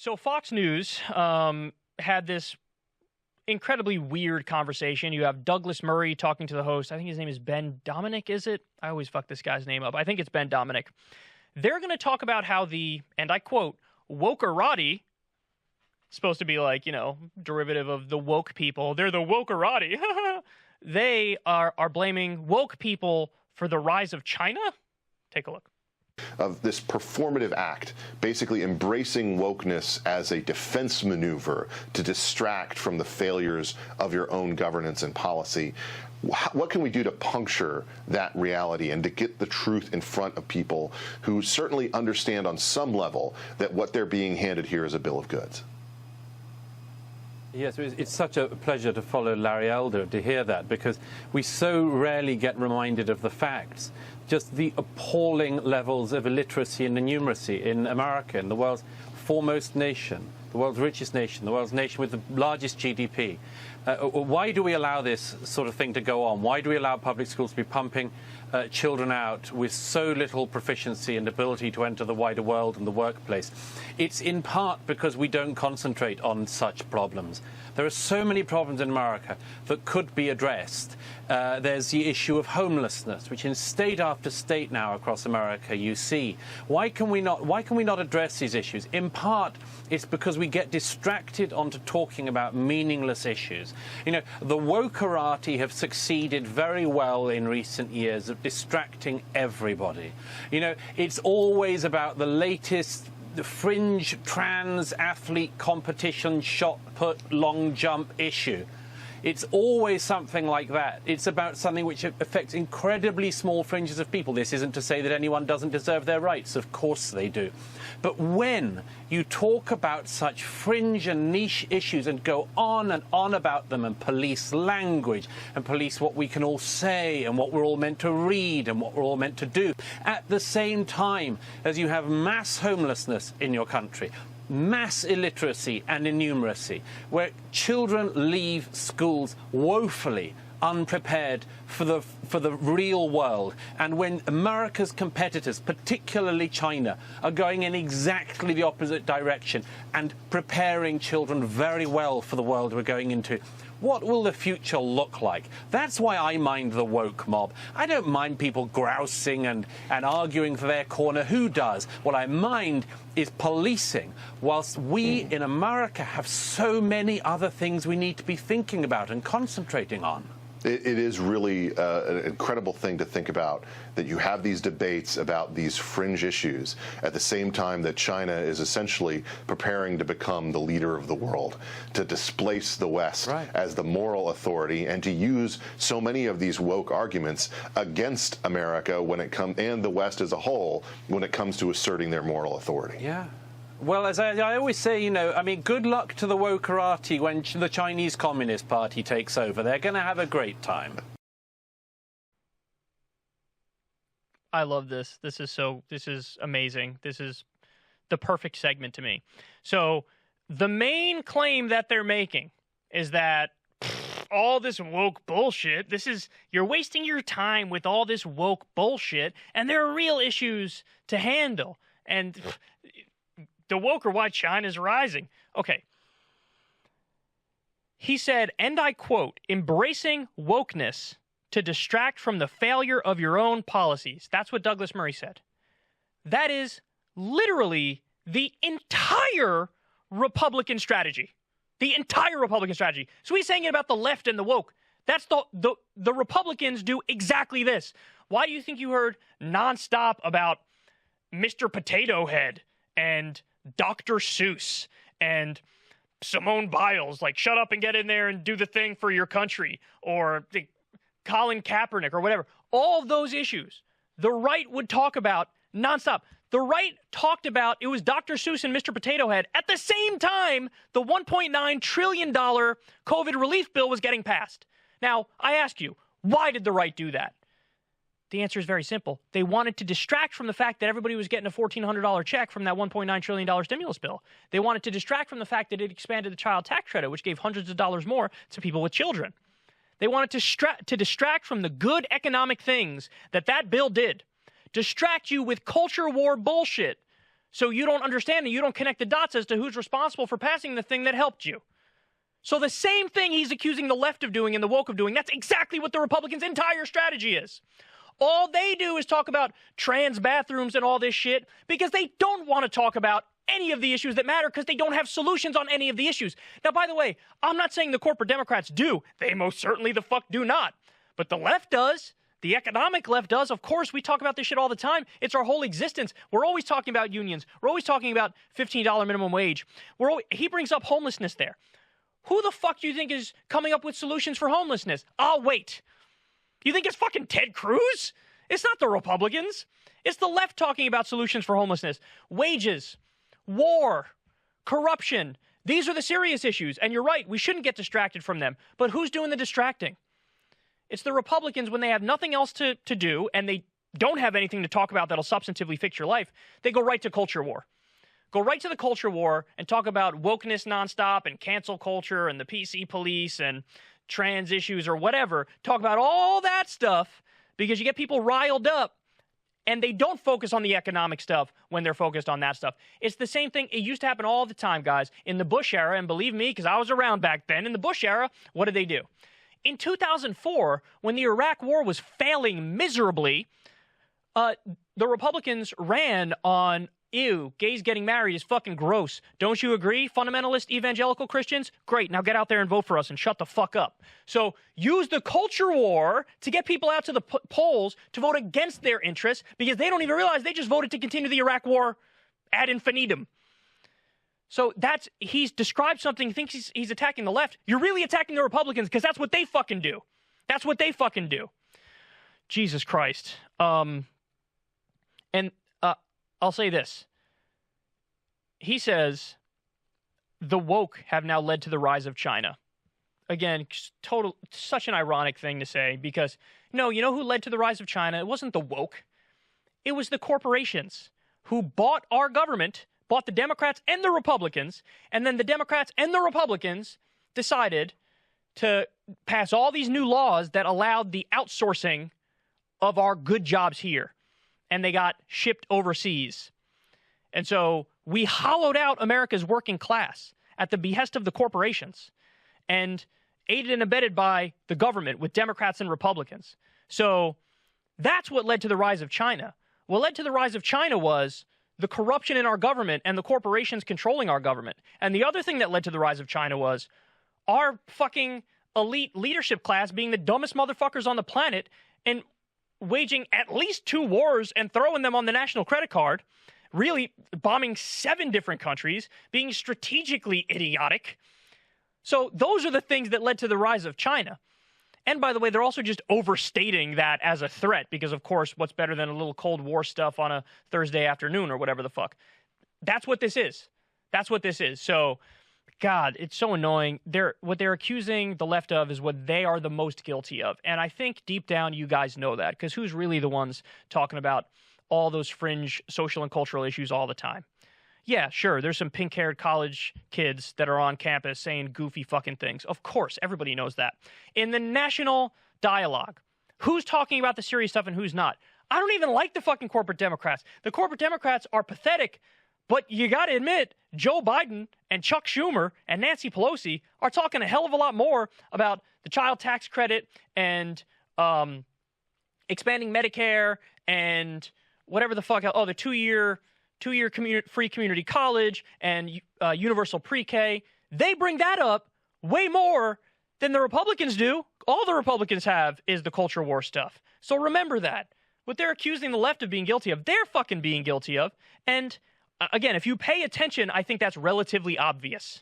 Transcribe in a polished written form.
So Fox News had this incredibly weird conversation. You have Douglas Murray talking to the host. I think his name is Ben Dominic, is it? I always fuck this guy's name up. I think it's Ben Dominic. They're going to talk about how the, and I quote, Wokerati, supposed to be like, you know, derivative of the woke people. They're the Wokerati. They are blaming woke people for the rise of China. Take a look. Of this performative act, basically embracing wokeness as a defense maneuver to distract from the failures of your own governance and policy. What can we do to puncture that reality and to get the truth in front of people who certainly understand on some level that what they're being handed here is a bill of goods? Yes, it's such a pleasure to follow Larry Elder to hear that, because we so rarely get reminded of the facts. Just the appalling levels of illiteracy and innumeracy in America, in the world's foremost nation, the world's richest nation, the world's nation with the largest GDP. Why do we allow this sort of thing to go on? Why do we allow public schools to be pumping children out with so little proficiency and ability to enter the wider world and the workplace? It's in part because we don't concentrate on such problems. There are so many problems in America that could be addressed. There's the issue of homelessness, which in state after state now across America you see. Why can we not address these issues? In part, it's because we get distracted onto talking about meaningless issues. You know, the Wokerati have succeeded very well in recent years of distracting everybody. You know, it's always about the latest fringe trans athlete competition, shot put, long jump issue. It's always something like that. It's about something which affects incredibly small fringes of people. This isn't to say that anyone doesn't deserve their rights. Of course they do. But when you talk about such fringe and niche issues and go on and on about them and police language and police what we can all say and what we're all meant to read and what we're all meant to do, at the same time as you have mass homelessness in your country, mass illiteracy and innumeracy, where children leave schools woefully unprepared for the real world, and when America's competitors, particularly China, are going in exactly the opposite direction and preparing children very well for the world we're going into, what will the future look like? That's why I mind the woke mob. I don't mind people grousing and arguing for their corner. Who does? What I mind is policing, whilst we in America have so many other things we need to be thinking about and concentrating on. It is really an incredible thing to think about, that you have these debates about these fringe issues at the same time that China is essentially preparing to become the leader of the world, to displace the West as the moral authority, and to use so many of these woke arguments against America when it comes, and the West as a whole, when it comes to asserting their moral authority. Yeah. Well, as I always say, you know, I mean, good luck to the Wokerati when the Chinese Communist Party takes over. They're going to have a great time. I love this. This is amazing. This is the perfect segment to me. So the main claim that they're making is that all this woke bullshit, you're wasting your time with all this woke bullshit, and there are real issues to handle. And the woke are why China's rising. Okay. He said, and I quote, embracing wokeness to distract from the failure of your own policies. That's what Douglas Murray said. That is literally the entire Republican strategy. The entire Republican strategy. So he's saying it about the left and the woke. That's the Republicans do exactly this. Why do you think you heard nonstop about Mr. Potato Head and Dr. Seuss and Simone Biles, like, shut up and get in there and do the thing for your country, or Colin Kaepernick or whatever? All of those issues, the right would talk about nonstop. The right talked about, it was Dr. Seuss and Mr. Potato Head at the same time the $1.9 trillion COVID relief bill was getting passed. Now, I ask you, why did the right do that? The answer is very simple. They wanted to distract from the fact that everybody was getting a $1,400 check from that $1.9 trillion stimulus bill. They wanted to distract from the fact that it expanded the child tax credit, which gave hundreds of dollars more to people with children. They wanted to distract from the good economic things that bill did. Distract you with culture war bullshit So you don't understand and you don't connect the dots as to who's responsible for passing the thing that helped you. So the same thing he's accusing the left of doing and the woke of doing, that's exactly what the Republicans' entire strategy is. All they do is talk about trans bathrooms and all this shit because they don't want to talk about any of the issues that matter because they don't have solutions on any of the issues. Now, by the way, I'm not saying the corporate Democrats do. They most certainly the fuck do not. But the left does. The economic left does. Of course, we talk about this shit all the time. It's our whole existence. We're always talking about unions. We're always talking about $15 minimum wage. He brings up homelessness there. Who the fuck do you think is coming up with solutions for homelessness? I'll wait. You think it's fucking Ted Cruz? It's not the Republicans. It's the left talking about solutions for homelessness. Wages, war, corruption. These are the serious issues. And you're right, we shouldn't get distracted from them. But who's doing the distracting? It's the Republicans when they have nothing else to do and they don't have anything to talk about that'll substantively fix your life. They go right to culture war. Go right to the culture war and talk about wokeness nonstop and cancel culture and the PC police and trans issues or whatever. Talk about all that stuff because you get people riled up and they don't focus on the economic stuff when they're focused on that stuff. It's the same thing. It used to happen all the time, guys, in the Bush era. And believe me, because I was around back then, in the Bush era, what did they do? In 2004, when the Iraq war was failing miserably, the Republicans ran on, ew, gays getting married is fucking gross. Don't you agree, fundamentalist evangelical Christians? Great, now get out there and vote for us and shut the fuck up. So use the culture war to get people out to the polls to vote against their interests because they don't even realize they just voted to continue the Iraq war ad infinitum. So he's described something, thinks he's attacking the left. You're really attacking the Republicans because that's what they fucking do. That's what they fucking do. Jesus Christ. I'll say this. He says the woke have now led to the rise of China. Again, such an ironic thing to say because, no, you know who led to the rise of China? It wasn't the woke. It was the corporations who bought our government, bought the Democrats and the Republicans, and then the Democrats and the Republicans decided to pass all these new laws that allowed the outsourcing of our good jobs here. And they got shipped overseas. And so we hollowed out America's working class at the behest of the corporations and aided and abetted by the government with Democrats and Republicans. So that's what led to the rise of China. What led to the rise of China was the corruption in our government and the corporations controlling our government. And the other thing that led to the rise of China was our fucking elite leadership class being the dumbest motherfuckers on the planet and waging at least 2 wars and throwing them on the national credit card, really bombing 7 different countries, being strategically idiotic. So those are the things that led to the rise of China. And by the way, they're also just overstating that as a threat because, of course, what's better than a little Cold War stuff on a Thursday afternoon or whatever the fuck? That's what this is. That's what this is. So, God, it's so annoying. What they're accusing the left of is what they are the most guilty of. And I think deep down you guys know that because who's really the ones talking about all those fringe social and cultural issues all the time? Yeah, sure, there's some pink-haired college kids that are on campus saying goofy fucking things. Of course, everybody knows that. In the national dialogue, who's talking about the serious stuff and who's not? I don't even like the fucking corporate Democrats. The corporate Democrats are pathetic, but you got to admit, Joe Biden and Chuck Schumer and Nancy Pelosi are talking a hell of a lot more about the child tax credit and expanding Medicare and whatever the fuck. Oh, the two-year free community college and universal pre-K. They bring that up way more than the Republicans do. All the Republicans have is the culture war stuff. So remember that. What they're accusing the left of being guilty of, they're fucking being guilty of. And again, if you pay attention, I think that's relatively obvious.